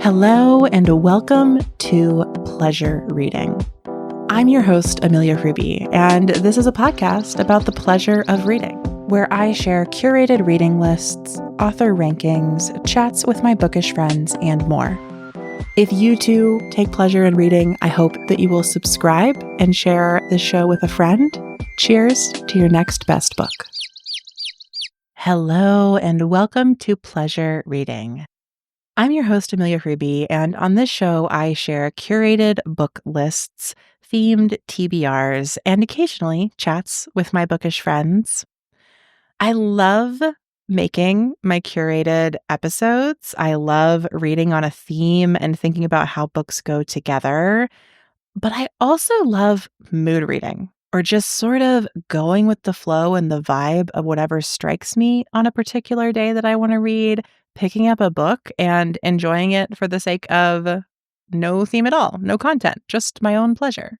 Hello and welcome to Pleasure Reading. I'm your host, Amelia Ruby, and this is a podcast about the pleasure of reading, where I share curated reading lists, author rankings, chats with my bookish friends, and more. If you too take pleasure in reading, I hope that you will subscribe and share this show with a friend. Cheers to your next best book. Hello and welcome to Pleasure Reading. I'm your host, Amelia Ruby, and on this show, I share curated book lists, themed TBRs, and occasionally chats with my bookish friends. I love making my curated episodes. I love reading on a theme and thinking about how books go together. But I also love mood reading, or just sort of going with the flow and the vibe of whatever strikes me on a particular day that I want to read, picking up a book and enjoying it for the sake of no theme at all, no content, just my own pleasure.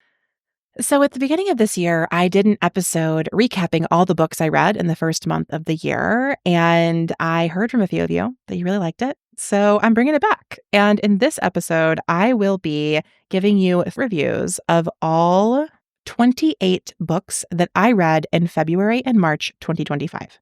So at the beginning of this year, I did an episode recapping all the books I read in the first month of the year, and I heard from a few of you that you really liked it. So I'm bringing it back. And in this episode, I will be giving you reviews of all 28 books that I read in February and March 2025.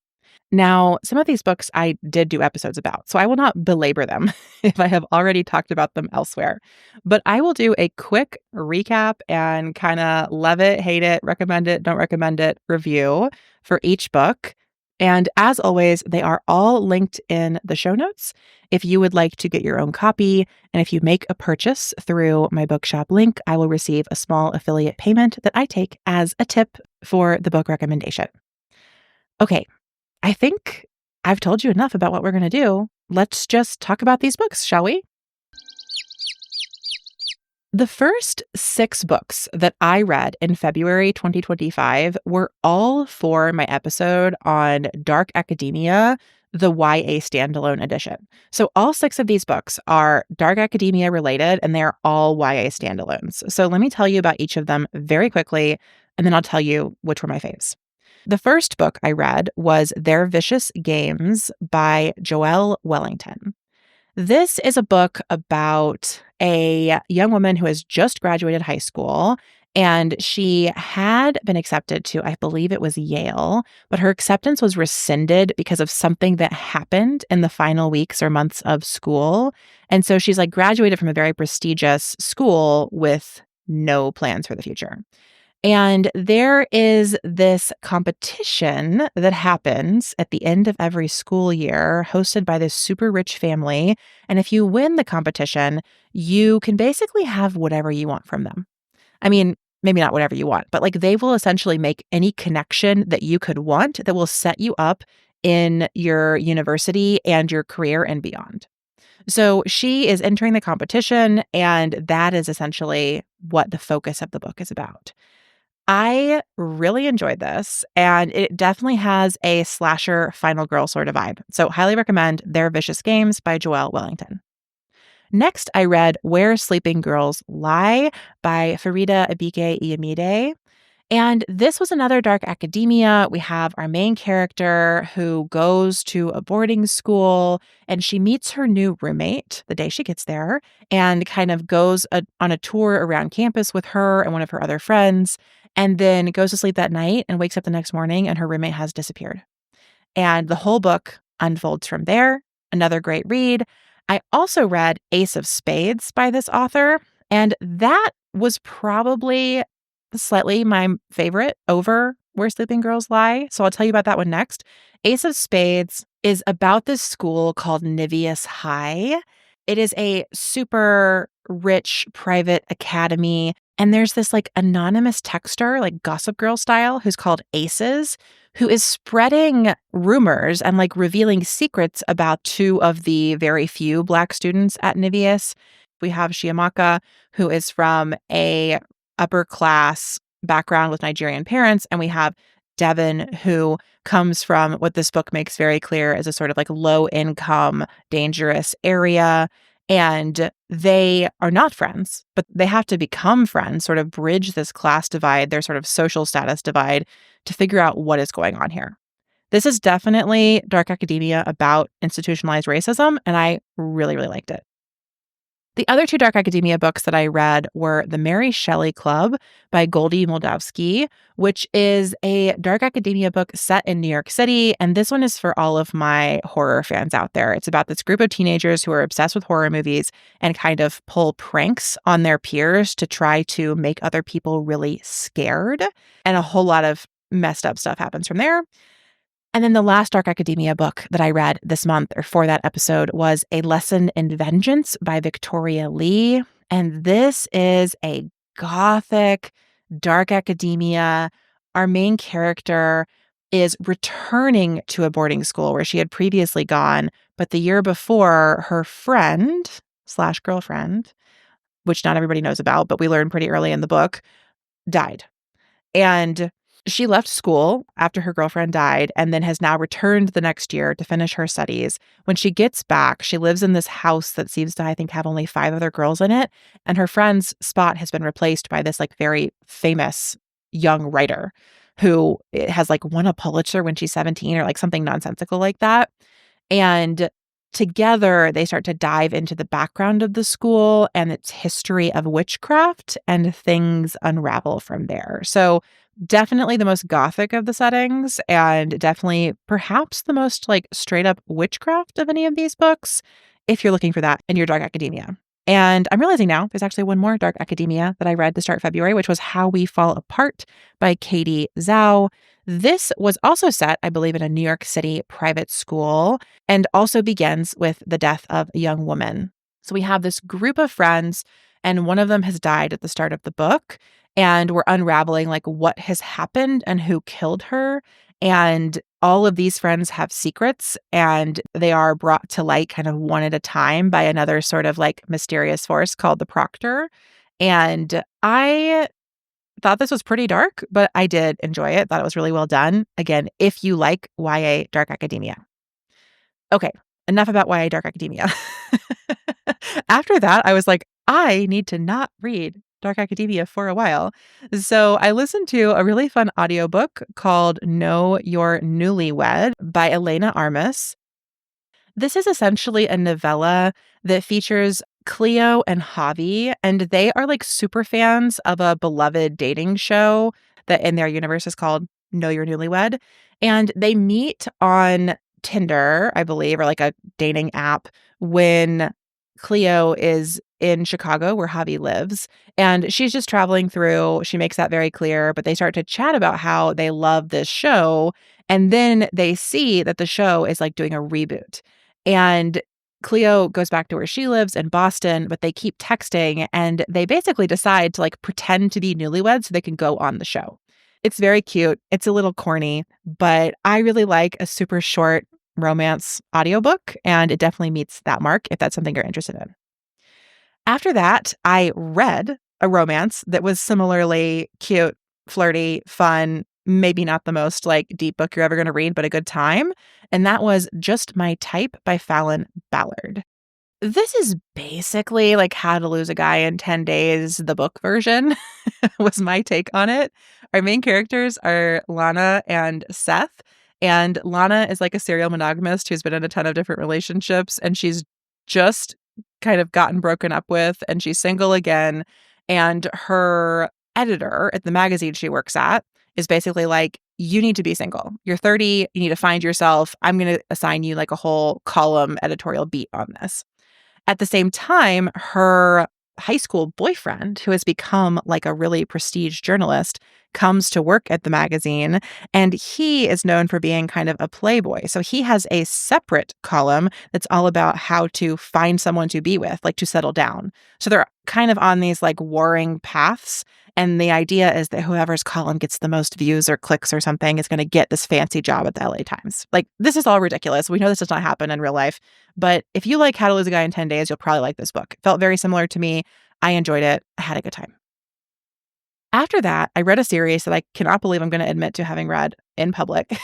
Now, some of these books I did do episodes about, so I will not belabor them if I have already talked about them elsewhere. But I will do a quick recap and kind of love it, hate it, recommend it, don't recommend it review for each book. And as always, they are all linked in the show notes if you would like to get your own copy. And if you make a purchase through my bookshop link, I will receive a small affiliate payment that I take as a tip for the book recommendation. Okay. I think I've told you enough about what we're going to do. Let's just talk about these books, shall we? The first 6 books that I read in February 2025 were all for my episode on Dark Academia, the YA standalone edition. So all 6 of these books are Dark Academia related, and they're all YA standalones. So let me tell you about each of them very quickly, and then I'll tell you which were my faves. The first book I read was Their Vicious Games by Joelle Wellington. This is a book about a young woman who has just graduated high school, and she had been accepted to, I believe it was Yale, but her acceptance was rescinded because of something that happened in the final weeks or months of school. And so she's graduated from a very prestigious school with no plans for the future. And there is this competition that happens at the end of every school year, hosted by this super rich family. And if you win the competition, you can basically have whatever you want from them. I mean, maybe not whatever you want, but they will essentially make any connection that you could want that will set you up in your university and your career and beyond. So she is entering the competition, and that is essentially what the focus of the book is about. I really enjoyed this, and it definitely has a slasher final girl sort of vibe. So highly recommend Their Vicious Games by Joelle Wellington. Next, I read Where Sleeping Girls Lie by Farida Abike Iyamide. And this was another dark academia. We have our main character who goes to a boarding school, and she meets her new roommate the day she gets there and kind of goes on a tour around campus with her and one of her other friends, and then goes to sleep that night and wakes up the next morning and her roommate has disappeared. And the whole book unfolds from there. Another great read. I also read Ace of Spades by this author, and that was probably slightly my favorite over Where Sleeping Girls Lie. So I'll tell you about that one next. Ace of Spades is about this school called Niveus High. It is a super rich private academy. And there's this anonymous texter, Gossip Girl style, who's called Aces, who is spreading rumors and revealing secrets about 2 of the very few Black students at Niveus. We have Chiamaka, who is from a upper class background with Nigerian parents, and we have Devin, who comes from what this book makes very clear is a sort of low income, dangerous area. And they are not friends, but they have to become friends, sort of bridge this class divide, their sort of social status divide, to figure out what is going on here. This is definitely dark academia about institutionalized racism, and I really, really liked it. The other two dark academia books that I read were The Mary Shelley Club by Goldie Moldavsky, which is a dark academia book set in New York City. And this one is for all of my horror fans out there. It's about this group of teenagers who are obsessed with horror movies and kind of pull pranks on their peers to try to make other people really scared. And a whole lot of messed up stuff happens from there. And then the last dark academia book that I read this month or for that episode was A Lesson in Vengeance by Victoria Lee. And this is a gothic dark academia. Our main character is returning to a boarding school where she had previously gone, but the year before, her friend slash girlfriend, which not everybody knows about, but we learn pretty early in the book, died. And she left school after her girlfriend died and then has now returned the next year to finish her studies. When she gets back, she lives in this house that seems to, I think, have only 5 other girls in it. And her friend's spot has been replaced by this like very famous young writer who has like won a Pulitzer when she's 17 or like something nonsensical like that. And together, they start to dive into the background of the school and its history of witchcraft, and things unravel from there. So definitely the most gothic of the settings, and definitely perhaps the most like straight up witchcraft of any of these books, if you're looking for that in your dark academia. And I'm realizing now there's actually one more dark academia that I read to start February, which was How We Fall Apart by Katie Zhao. This was also set, I believe, in a New York City private school and also begins with the death of a young woman. So we have this group of friends, and one of them has died at the start of the book, and we're unraveling like what has happened and who killed her. And all of these friends have secrets, and they are brought to light kind of one at a time by another sort of like mysterious force called the Proctor. And I thought this was pretty dark, but I did enjoy it. Thought it was really well done. Again, if you like YA dark academia. Okay, enough about YA dark academia. After that, I was like, I need to not read dark academia for a while. So I listened to a really fun audiobook called Know Your Newlywed by Elena Armas. This is essentially a novella that features Cleo and Javi, and they are like super fans of a beloved dating show that in their universe is called Know Your Newlywed. And they meet on Tinder, I believe, or like a dating app when Cleo is in Chicago where Javi lives. And she's just traveling through. She makes that very clear, but they start to chat about how they love this show. And then they see that the show is like doing a reboot. And Cleo goes back to where she lives in Boston, but they keep texting and they basically decide to like pretend to be newlyweds so they can go on the show. It's very cute. It's a little corny, but I really like a super short romance audiobook, and it definitely meets that mark if that's something you're interested in. After that, I read a romance that was similarly cute, flirty, fun, maybe not the most like deep book you're ever going to read, but a good time. And that was Just My Type by Fallon Ballard. This is basically like How to Lose a Guy in 10 Days, the book version, was my take on it. Our main characters are Lana and Seth. And Lana is like a serial monogamist who's been in a ton of different relationships, and she's just kind of gotten broken up with, and she's single again. And her editor at the magazine she works at is basically like, you need to be single. You're 30. You need to find yourself. I'm going to assign you like a whole column editorial beat on this. At the same time, her high school boyfriend, who has become like a really prestige journalist, comes to work at the magazine, and he is known for being kind of a playboy. So he has a separate column that's all about how to find someone to be with, like to settle down. So they're kind of on these like warring paths. And the idea is that whoever's column gets the most views or clicks or something is going to get this fancy job at the LA Times. Like, this is all ridiculous. We know this does not happen in real life. But if you like How to Lose a Guy in 10 Days, you'll probably like this book. It felt very similar to me. I enjoyed it. I had a good time. After that, I read a series that I cannot believe I'm going to admit to having read in public.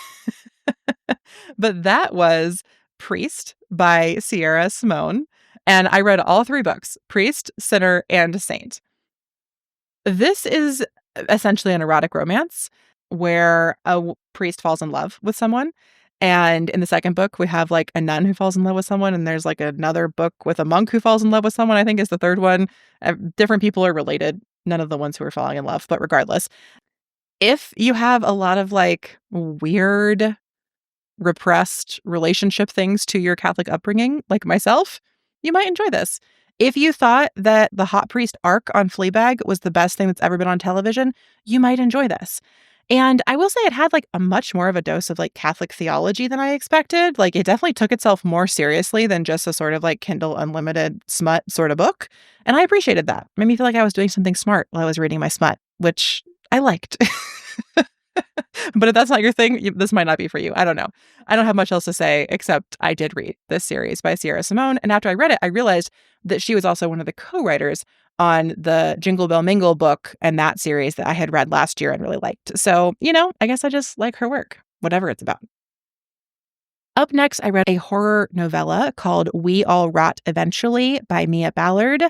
But that was Priest by Sierra Simone. And I read all 3 books, Priest, Sinner, and Saint. This is essentially an erotic romance where a priest falls in love with someone. And in the second book, we have like a nun who falls in love with someone, and there's like another book with a monk who falls in love with someone, I think is the third one. Different people are related. None of the ones who are falling in love, but regardless. If you have a lot of like weird, repressed relationship things to your Catholic upbringing, like myself, you might enjoy this. If you thought that the hot priest arc on Fleabag was the best thing that's ever been on television, you might enjoy this. And I will say it had like a much more of a dose of like Catholic theology than I expected. Like it definitely took itself more seriously than just a sort of like Kindle Unlimited smut sort of book. And I appreciated that. Made me feel like I was doing something smart while I was reading my smut, which I liked. But if that's not your thing, this might not be for you. I don't know. I don't have much else to say, except I did read this series by Sierra Simone. And after I read it, I realized that she was also one of the co-writers on the Jingle Bell Mingle book and that series that I had read last year and really liked. So, I guess I just like her work, whatever it's about. Up next, I read a horror novella called We All Rot Eventually by Mia Ballard.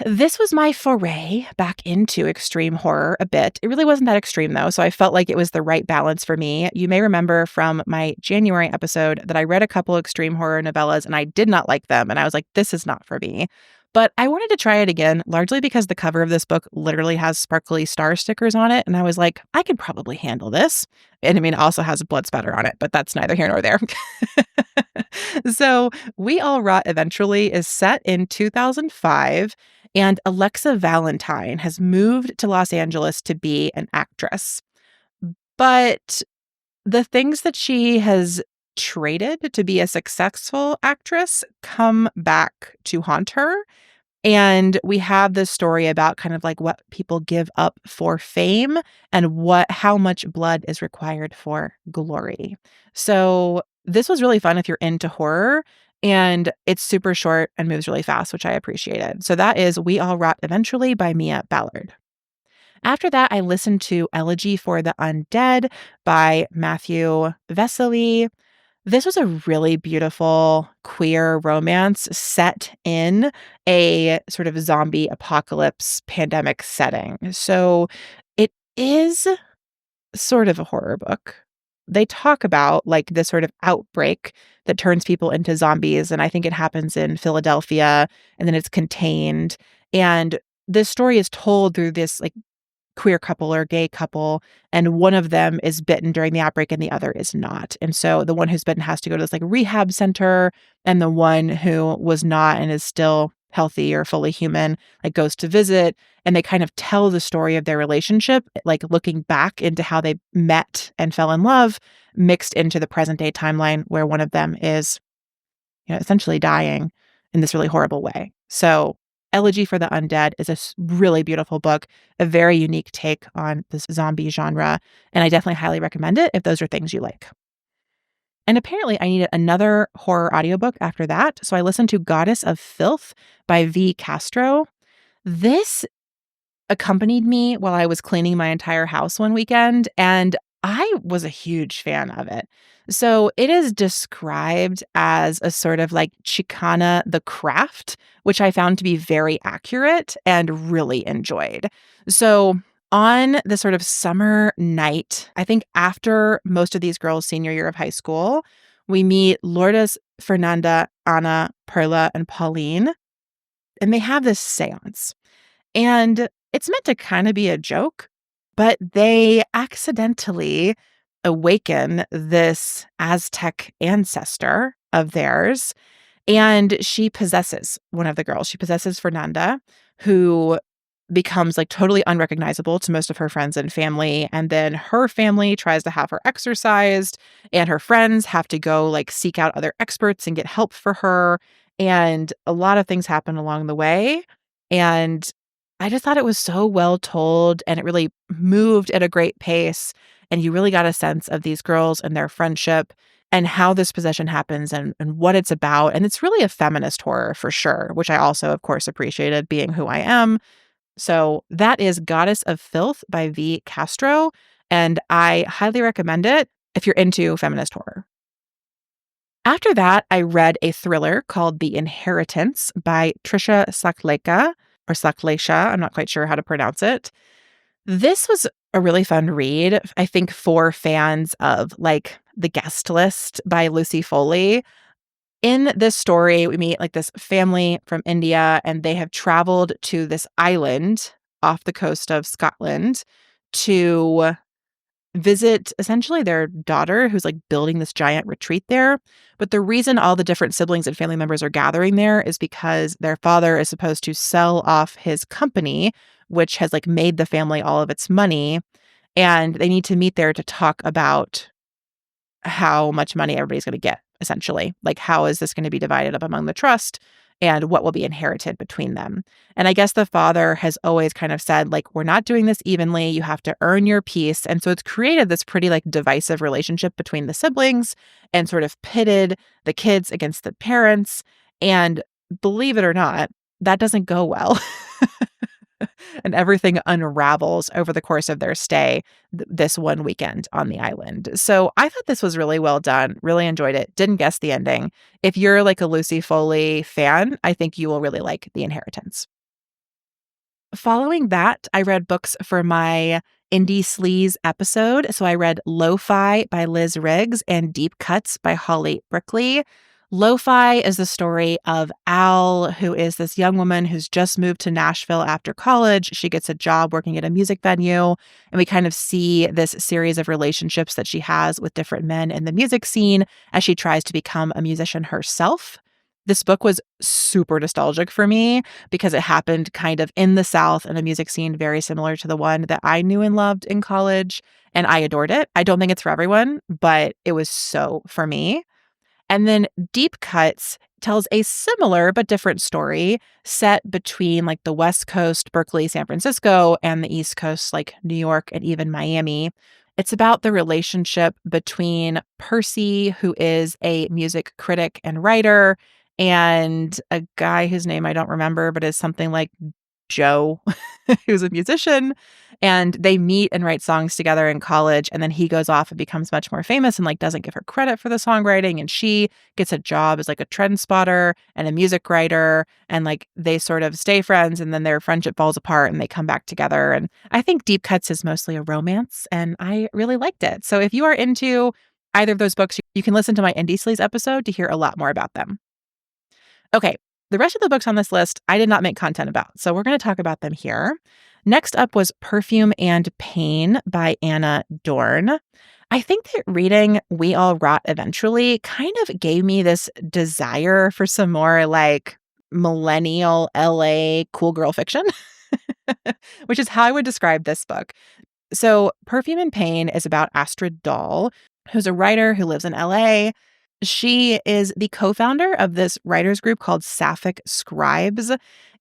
This was my foray back into extreme horror a bit. It really wasn't that extreme, though, so I felt like it was the right balance for me. You may remember from my January episode that I read a couple extreme horror novellas and I did not like them, and I was like, this is not for me. But I wanted to try it again, largely because the cover of this book literally has sparkly star stickers on it, and I was like, I could probably handle this. And it also has a blood spatter on it, but that's neither here nor there. So, We All Rot Eventually is set in 2005. And Alexa Valentine has moved to Los Angeles to be an actress. But the things that she has traded to be a successful actress come back to haunt her. And we have this story about kind of like what people give up for fame and how much blood is required for glory. So this was really fun if you're into horror, and it's super short and moves really fast, which I appreciated. So that is We All Rot Eventually by Mia Ballard. After that, I listened to Elegy for the Undead by Matthew Vesely. This was a really beautiful queer romance set in a sort of zombie apocalypse pandemic setting. So it is sort of a horror book. They talk about like this sort of outbreak that turns people into zombies. And I think it happens in Philadelphia, and then it's contained. And this story is told through this like queer couple or gay couple, and one of them is bitten during the outbreak and the other is not. And so the one who's bitten has to go to this like rehab center, and the one who was not and is still healthy or fully human like goes to visit, and they kind of tell the story of their relationship, like looking back into how they met and fell in love, mixed into the present day timeline where one of them is essentially dying in this really horrible way. So Elegy for the Undead is a really beautiful book, a very unique take on this zombie genre, and I definitely highly recommend it if those are things you like. And apparently I needed another horror audiobook after that, so I listened to Goddess of Filth by V. Castro. This accompanied me while I was cleaning my entire house one weekend, and I was a huge fan of it. So it is described as a sort of like Chicana the craft, which I found to be very accurate and really enjoyed. So on the sort of summer night, I think after most of these girls' senior year of high school, we meet Lourdes, Fernanda, Anna, Perla, and Pauline, and they have this seance. And it's meant to kind of be a joke, but they accidentally awaken this Aztec ancestor of theirs, and she possesses one of the girls. She possesses Fernanda, who becomes like totally unrecognizable to most of her friends and family. And then her family tries to have her exorcised, and her friends have to go like seek out other experts and get help for her. And a lot of things happen along the way. And I just thought it was so well told, and it really moved at a great pace. And you really got a sense of these girls and their friendship and how this possession happens and what it's about. And it's really a feminist horror for sure, which I also, of course, appreciated being who I am. So that is Goddess of Filth by V. Castro. And I highly recommend it if you're into feminist horror. After that, I read a thriller called The Inheritance by Trisha Sakleka, or Saklesha. I'm not quite sure how to pronounce it. This was a really fun read, I think, for fans of like The Guest List by Lucy Foley. In this story, we meet like this family from India, and they have traveled to this island off the coast of Scotland to visit essentially their daughter who's like building this giant retreat there. But the reason all the different siblings and family members are gathering there is because their father is supposed to sell off his company, which has like made the family all of its money. And they need to meet there to talk about how much money everybody's going to get, essentially. Like, how is this going to be divided up among the trust and what will be inherited between them? And I guess the father has always kind of said, like, we're not doing this evenly. You have to earn your piece. And so it's created this pretty like divisive relationship between the siblings and sort of pitted the kids against the parents. And believe it or not, that doesn't go well. And everything unravels over the course of their stay this one weekend on the island. So I thought this was really well done. Really enjoyed it. Didn't guess the ending. If you're like a Lucy Foley fan, I think you will really like The Inheritance. Following that, I read books for my Indie Sleaze episode. So I read Lo-Fi by Liz Riggs and Deep Cuts by Holly Brickley. Lo-Fi is the story of Al, who is this young woman who's just moved to Nashville after college. She gets a job working at a music venue, and we kind of see this series of relationships that she has with different men in the music scene as she tries to become a musician herself. This book was super nostalgic for me because it happened kind of in the South in a music scene very similar to the one that I knew and loved in college, and I adored it. I don't think it's for everyone, but it was so for me. And then Deep Cuts tells a similar but different story set between like the West Coast, Berkeley, San Francisco, and the East Coast, like New York and even Miami. It's about the relationship between Percy, who is a music critic and writer, and a guy whose name I don't remember, but is something like Joe, who's a musician, and they meet and write songs together in college. And then he goes off and becomes much more famous and like doesn't give her credit for the songwriting. And she gets a job as like a trend spotter and a music writer. And like they sort of stay friends, and then their friendship falls apart and they come back together. And I think Deep Cuts is mostly a romance, and I really liked it. So if you are into either of those books, you can listen to my Indie Sleaze episode to hear a lot more about them. Okay, the rest of the books on this list, I did not make content about, so we're going to talk about them here. Next up was Perfume and Pain by Anna Dorn. I think that reading We All Rot Eventually kind of gave me this desire for some more like millennial LA cool girl fiction, which is how I would describe this book. So Perfume and Pain is about Astrid Dahl, who's a writer who lives in LA. She is the co-founder of this writers group called Sapphic Scribes,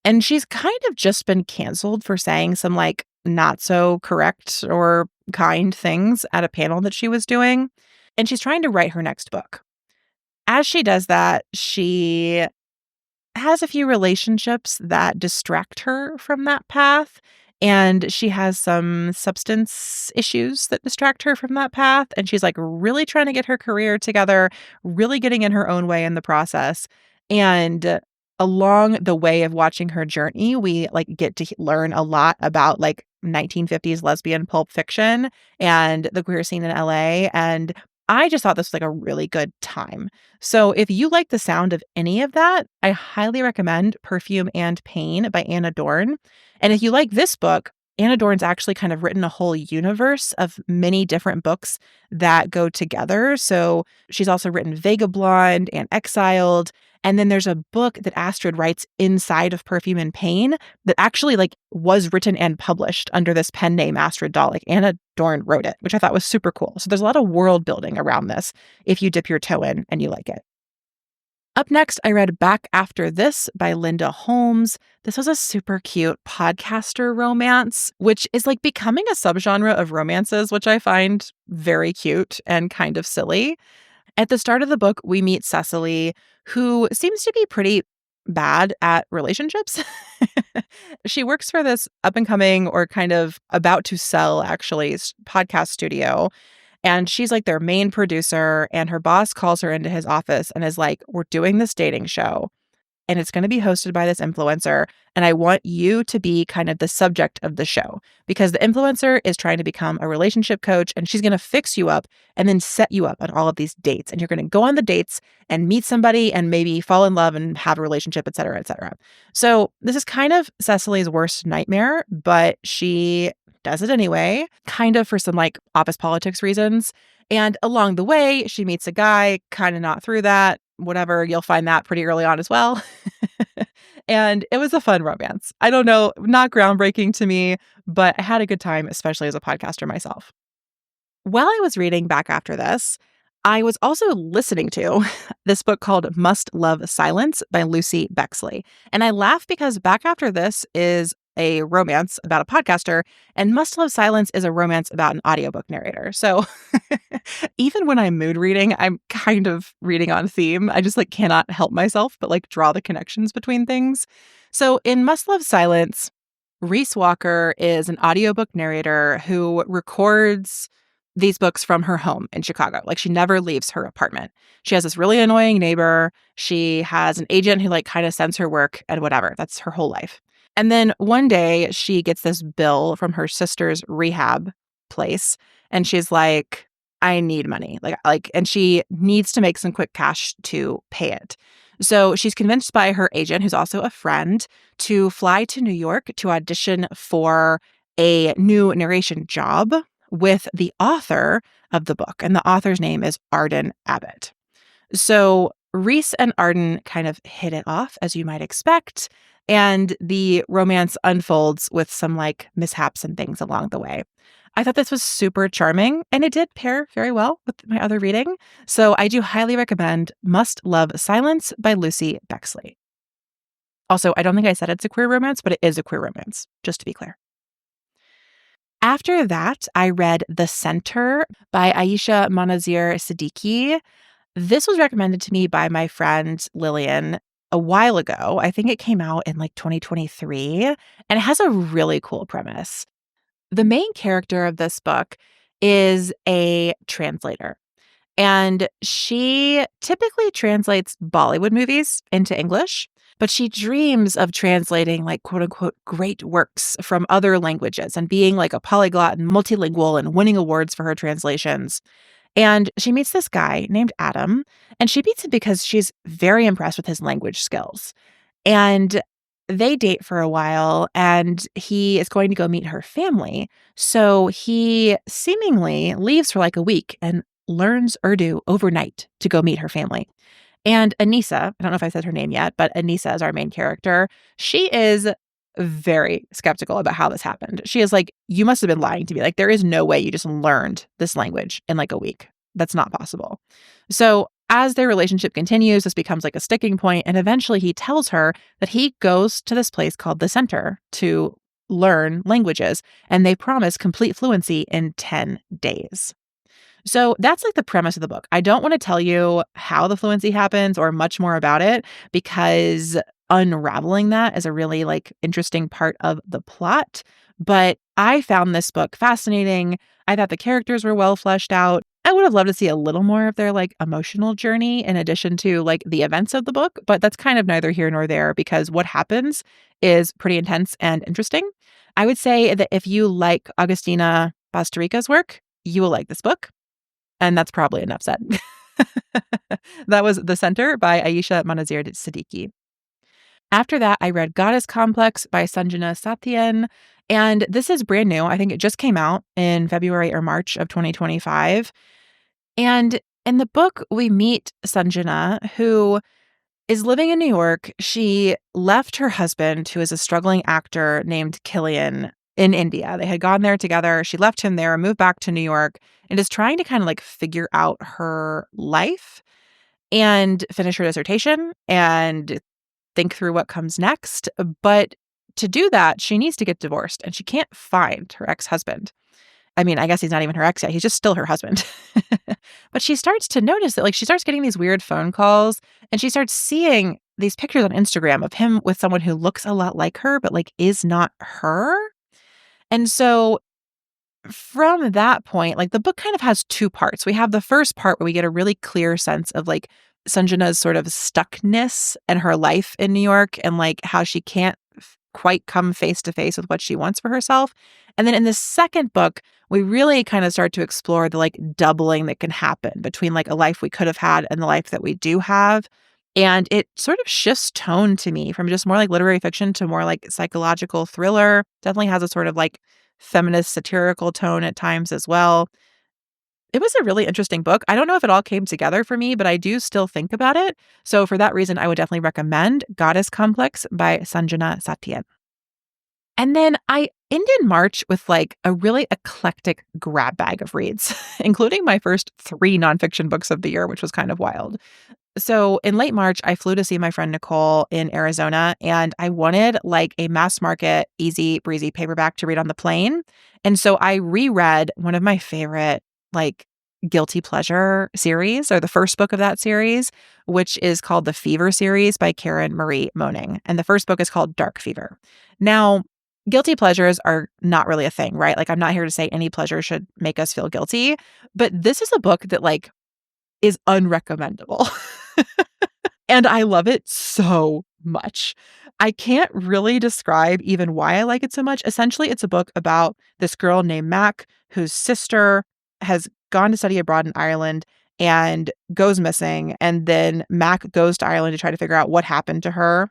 and she's kind of just been canceled for saying some like not so correct or kind things at a panel that she was doing, and she's trying to write her next book. As she does that, she has a few relationships that distract her from that path. And she has some substance issues that distract her from that path. And she's like really trying to get her career together, really getting in her own way in the process. And along the way of watching her journey, we like get to learn a lot about like 1950s lesbian pulp fiction and the queer scene in LA. And I just thought this was like a really good time. So if you like the sound of any of that, I highly recommend Perfume and Pain by Anna Dorn. And if you like this book, Anna Dorn's actually kind of written a whole universe of many different books that go together. So she's also written Vagabond and Exiled. And then there's a book that Astrid writes inside of Perfume and Pain that actually like was written and published under this pen name Astrid Dahl. Like Anna Dorn wrote it, which I thought was super cool. So there's a lot of world building around this if you dip your toe in and you like it. Up next, I read Back After This by Linda Holmes. This was a super cute podcaster romance, which is like becoming a subgenre of romances, which I find very cute and kind of silly. At the start of the book, we meet Cecily, who seems to be pretty bad at relationships. She works for this up-and-coming or kind of about to sell, actually, podcast studio. And she's like their main producer, and her boss calls her into his office and is like, we're doing this dating show. and it's going to be hosted by this influencer. And I want you to be kind of the subject of the show because the influencer is trying to become a relationship coach and she's going to fix you up and then set you up on all of these dates. And you're going to go on the dates and meet somebody and maybe fall in love and have a relationship, et cetera, et cetera. So this is kind of Cecily's worst nightmare, but she does it anyway, kind of for some like office politics reasons. And along the way, she meets a guy, kind of not through that, whatever. You'll find that pretty early on as well. And it was a fun romance. I don't know, not groundbreaking to me, but I had a good time, especially as a podcaster myself. While I was reading back after this, I was also listening to this book called Must Love Silence by Lucy Bexley. And I laugh because back after this is a romance about a podcaster, and Must Love Silence is a romance about an audiobook narrator. So even when I'm mood reading, I'm kind of reading on theme. I just like cannot help myself but like draw the connections between things. So in Must Love Silence, Reese Walker is an audiobook narrator who records these books from her home in Chicago. Like she never leaves her apartment. She has this really annoying neighbor. She has an agent who like kind of sends her work and whatever. That's her whole life. And then one day she gets this bill from her sister's rehab place and she's like, I need money. And she needs to make some quick cash to pay it. So she's convinced by her agent, who's also a friend, to fly to New York to audition for a new narration job with the author of the book. And the author's name is Arden Abbott. So Reese and Arden kind of hit it off, as you might expect. And the romance unfolds with some like mishaps and things along the way. I thought this was super charming, and it did pair very well with my other reading. So I do highly recommend Must Love Silence by Lucy Bexley. Also, I don't think I said it's a queer romance, but it is a queer romance, just to be clear. After that, I read The Center by Aisha Manazir Siddiqui. This was recommended to me by my friend Lillian a while ago. I think it came out in like 2023, and it has a really cool premise. The main character of this book is a translator, and she typically translates Bollywood movies into English, but she dreams of translating like quote unquote great works from other languages and being like a polyglot and multilingual and winning awards for her translations. And she meets this guy named Adam, and she meets him because she's very impressed with his language skills. And they date for a while, and he is going to go meet her family. So he seemingly leaves for like a week and learns Urdu overnight to go meet her family. And Anissa, I don't know if I said her name yet, but Anissa is our main character. She is very skeptical about how this happened. She is like, you must have been lying to me. Like, there is no way you just learned this language in like a week. That's not possible. So as their relationship continues, this becomes like a sticking point. And eventually he tells her that he goes to this place called the Center to learn languages. And they promise complete fluency in 10 days. So that's like the premise of the book. I don't want to tell you how the fluency happens or much more about it because unraveling that is a really like interesting part of the plot. But I found this book fascinating. I thought the characters were well fleshed out. I would have loved to see a little more of their like emotional journey in addition to like the events of the book, but that's kind of neither here nor there because what happens is pretty intense and interesting. I would say that if you like Agustina Bastarrica's work, you will like this book. And that's probably enough said. That was The Center by Aisha Manazir Siddiqui. After that, I read Goddess Complex by Sanjana Satyan. And this is brand new. I think it just came out in February or March of 2025. And in the book, we meet Sanjana, who is living in New York. She left her husband, who is a struggling actor named Killian, in India. They had gone there together. She left him there, moved back to New York, and is trying to kind of like figure out her life and finish her dissertation and think through what comes next. But to do that, she needs to get divorced, and she can't find her ex-husband. I mean, I guess he's not even her ex yet. He's just still her husband. But she starts to notice that, like, she starts getting these weird phone calls, and she starts seeing these pictures on Instagram of him with someone who looks a lot like her, but like is not her. And so from that point, like the book kind of has two parts. We have the first part where we get a really clear sense of like Sanjana's sort of stuckness and her life in New York and like how she can't quite come face to face with what she wants for herself. And then in the second book, we really kind of start to explore the like doubling that can happen between like a life we could have had and the life that we do have. And it sort of shifts tone to me from just more like literary fiction to more like psychological thriller. Definitely has a sort of like feminist satirical tone at times as well. It was a really interesting book. I don't know if it all came together for me, but I do still think about it. So for that reason, I would definitely recommend Goddess Complex by Sanjana Satyan. And then I ended March with like a really eclectic grab bag of reads, including my first 3 nonfiction books of the year, which was kind of wild. So in late March, I flew to see my friend Nicole in Arizona, and I wanted like a mass market, easy breezy paperback to read on the plane. And so I reread one of my favorite, like, guilty pleasure series, or the first book of that series, which is called the Fever series by Karen Marie Moning. And the first book is called Dark Fever. Now, guilty pleasures are not really a thing, right? Like, I'm not here to say any pleasure should make us feel guilty, but this is a book that, like, is unrecommendable. And I love it so much. I can't really describe even why I like it so much. Essentially, it's a book about this girl named Mac, whose sister has gone to study abroad in Ireland and goes missing. And then Mac goes to Ireland to try to figure out what happened to her.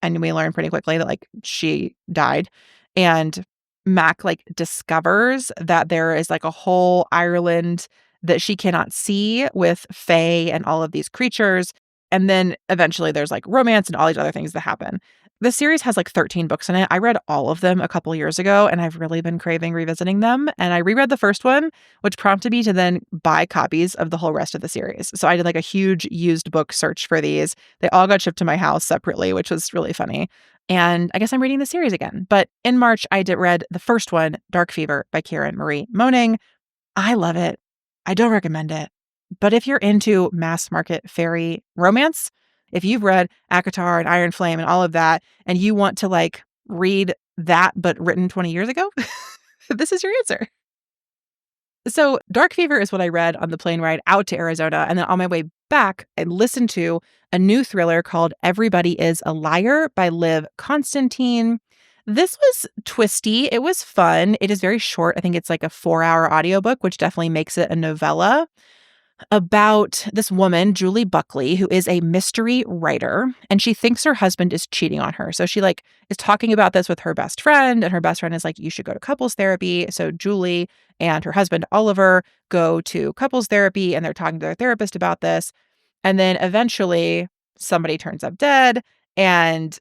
And we learn pretty quickly that like she died. And Mac like discovers that there is like a whole Ireland that she cannot see with fae and all of these creatures. And then eventually there's like romance and all these other things that happen. The series has like 13 books in it. I read all of them a couple years ago and I've really been craving revisiting them. And I reread the first one, which prompted me to then buy copies of the whole rest of the series. So I did like a huge used book search for these. They all got shipped to my house separately, which was really funny. And I guess I'm reading the series again. But in March, I did read the first one, Dark Fever by Karen Marie Moning. I love it. I don't recommend it. But if you're into mass market fairy romance, if you've read ACOTAR and Iron Flame and all of that, and you want to like read that but written 20 years ago, this is your answer. So Dark Fever is what I read on the plane ride out to Arizona. And then on my way back, I listened to a new thriller called Everybody is a Liar by Liv Constantine. This was twisty. It was fun. It is very short. I think it's like a 4-hour audiobook, which definitely makes it a novella about this woman, Julie Buckley, who is a mystery writer, and she thinks her husband is cheating on her. So she like is talking about this with her best friend, and her best friend is like, you should go to couples therapy. So Julie and her husband, Oliver, go to couples therapy, and they're talking to their therapist about this. And then eventually somebody turns up dead, and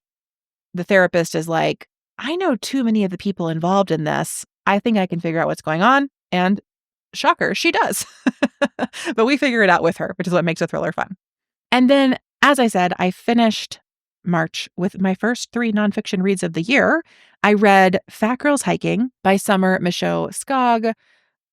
the therapist is like, I know too many of the people involved in this. I think I can figure out what's going on. And shocker, she does. But we figure it out with her, which is what makes a thriller fun. And then, as I said, I finished March with my first 3 nonfiction reads of the year. I read Fat Girls Hiking by Summer Michaud Skog.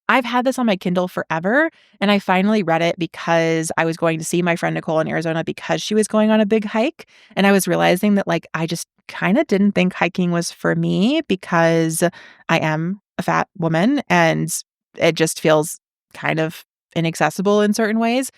I've had this on my Kindle forever, and I finally read it because I was going to see my friend Nicole in Arizona because she was going on a big hike. And I was realizing that, like, I just kind of didn't think hiking was for me because I am a fat woman and it just feels kind of inaccessible in certain ways.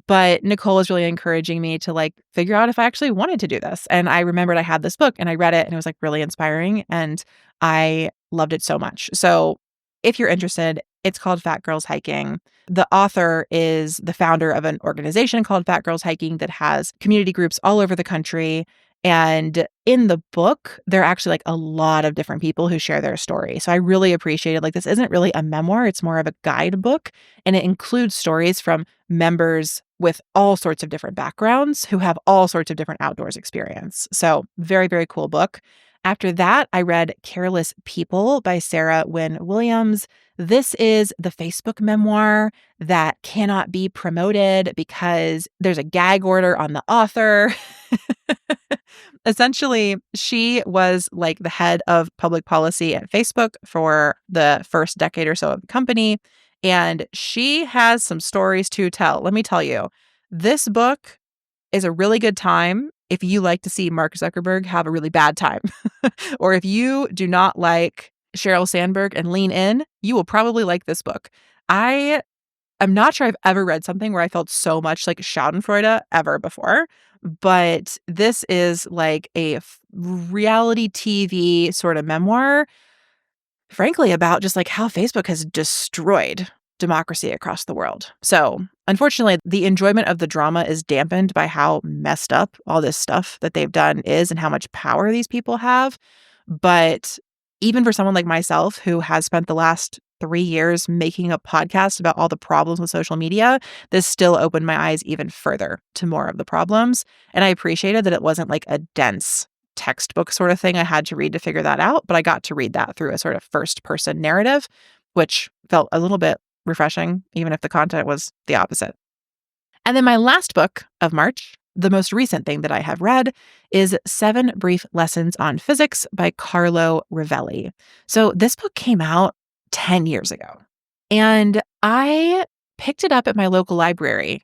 But Nicole was really encouraging me to like figure out if I actually wanted to do this. And I remembered I had this book and I read it and it was like really inspiring and I loved it so much. So if you're interested, it's called Fat Girls Hiking. The author is the founder of an organization called Fat Girls Hiking that has community groups all over the country. And in the book, there are actually like a lot of different people who share their story. So I really appreciated, like, this isn't really a memoir, it's more of a guidebook. And it includes stories from members with all sorts of different backgrounds who have all sorts of different outdoors experience. So very, very cool book. After that, I read Careless People by Sarah Wynne Williams. This is the Facebook memoir that cannot be promoted because there's a gag order on the author. Essentially, she was like the head of public policy at Facebook for the first decade or so of the company. And she has some stories to tell. Let me tell you, this book is a really good time if you like to see Mark Zuckerberg have a really bad time. Or if you do not like Sheryl Sandberg and lean in, you will probably like this book. I I'm not sure I've ever read something where I felt so much like Schadenfreude ever before, but this is like a reality TV sort of memoir, frankly, about just like how Facebook has destroyed democracy across the world. So, unfortunately, the enjoyment of the drama is dampened by how messed up all this stuff that they've done is and how much power these people have. But even for someone like myself who has spent the last 3 years making a podcast about all the problems with social media, this still opened my eyes even further to more of the problems. And I appreciated that it wasn't like a dense textbook sort of thing I had to read to figure that out, but I got to read that through a sort of first person narrative, which felt a little bit refreshing, even if the content was the opposite. And then my last book of March, the most recent thing that I have read, is 7 Brief Lessons on Physics by Carlo Rovelli. So this book came out 10 years ago, and I picked it up at my local library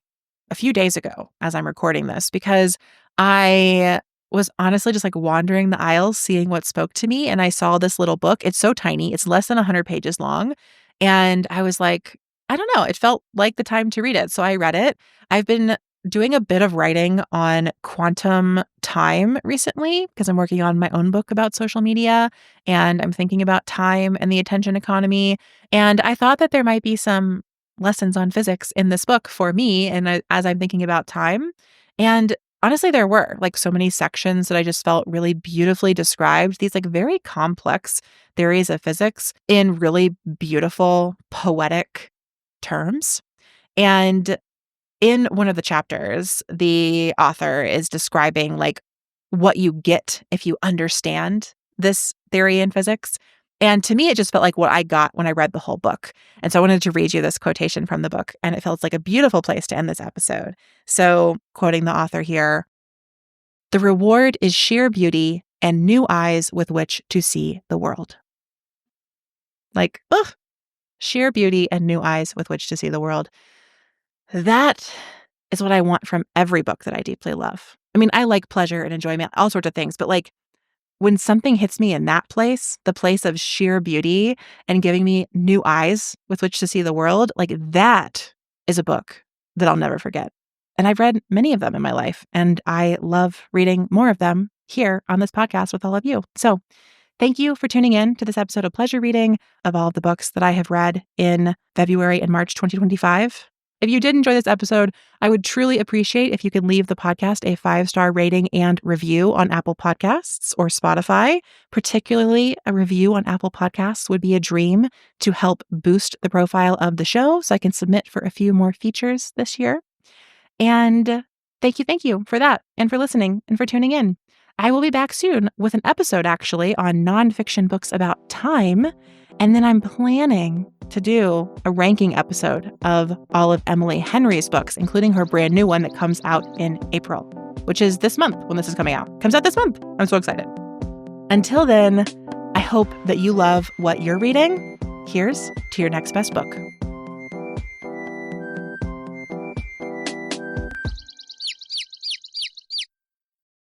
a few days ago as I'm recording this because I was honestly just like wandering the aisles, seeing what spoke to me. And I saw this little book. It's so tiny. It's less than 100 pages long. And I was like, I don't know. It felt like the time to read it. So I read it. I've been doing a bit of writing on quantum time recently because I'm working on my own book about social media and I'm thinking about time and the attention economy. And I thought that there might be some lessons on physics in this book for me and as I'm thinking about time. And honestly, there were like so many sections that I just felt really beautifully described, these like very complex theories of physics in really beautiful, poetic terms. And in one of the chapters, the author is describing like what you get if you understand this theory in physics. And to me, it just felt like what I got when I read the whole book. And so I wanted to read you this quotation from the book, and it felt like a beautiful place to end this episode. So, quoting the author here, "The reward is sheer beauty and new eyes with which to see the world." Like, ugh, sheer beauty and new eyes with which to see the world. That is what I want from every book that I deeply love. I mean, I like pleasure and enjoyment, all sorts of things, but like, when something hits me in that place, the place of sheer beauty and giving me new eyes with which to see the world, like that is a book that I'll never forget. And I've read many of them in my life, and I love reading more of them here on this podcast with all of you. So thank you for tuning in to this episode of Pleasure Reading of all of the books that I have read in February and March 2025. If you did enjoy this episode, I would truly appreciate if you could leave the podcast a 5-star rating and review on Apple Podcasts or Spotify. Particularly, a review on Apple Podcasts would be a dream to help boost the profile of the show so I can submit for a few more features this year. And thank you for that and for listening and for tuning in. I will be back soon with an episode actually on nonfiction books about time. And then I'm planning to do a ranking episode of all of Emily Henry's books, including her brand new one that comes out in April, which is this month when this is coming out. Comes out this month. I'm so excited. Until then, I hope that you love what you're reading. Here's to your next best book.